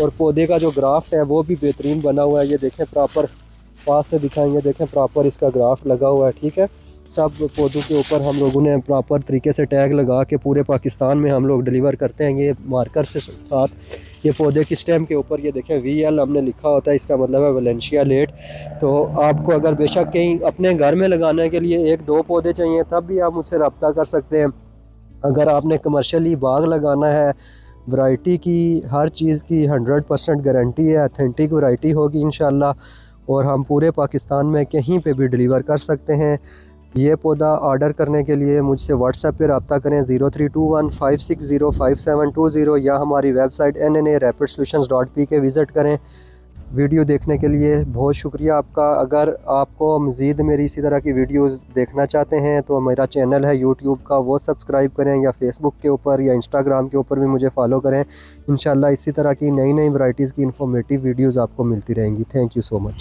और पौधे का जो ग्राफ्ट है वो भी बेहतरीन बना हुआ है। ये देखें प्रॉपर, पास से दिखाएंगे, देखें प्रॉपर इसका ग्राफ्ट लगा हुआ है। ठीक है, सब पौधों के ऊपर हम लोगों ने प्रॉपर तरीके से टैग लगा के पूरे पाकिस्तान में हम लोग डिलीवर करते हैं। ये मार्कर से साथ ये पौधे की स्टेम के ऊपर ये देखें VL हमने लिखा होता है, इसका मतलब है वेलेंशिया लेट। तो आपको अगर बेशक कहीं अपने घर में लगाने के लिए 1-2 पौधे चाहिए तब भी आप मुझसे रब्ता कर सकते हैं। अगर आपने कमर्शियली बाग लगाना है, वैरायटी की हर चीज़ की 100% गारंटी है, अथेंटिक वैरायटी होगी इंशाल्लाह, और हम पूरे पाकिस्तान में कहीं पे भी डिलीवर कर सकते हैं। ये पौधा ऑर्डर करने के लिए मुझसे व्हाट्सएप पे रब्ता करें 0321560570 या हमारी वेबसाइट nna-rapidsolutions.pk विज़िट करें। वीडियो देखने के लिए बहुत शुक्रिया आपका। अगर आपको मज़ीद मेरी इसी तरह की वीडियोस देखना चाहते हैं तो मेरा चैनल है यूट्यूब का, वो सब्सक्राइब करें, या फेसबुक के ऊपर या इंस्टाग्राम के ऊपर भी मुझे फॉलो करें। इंशाल्लाह इसी तरह की नई नई वैरायटीज़ की इन्फॉर्मेटिव वीडियोस आपको मिलती रहेंगी। Thank you so much.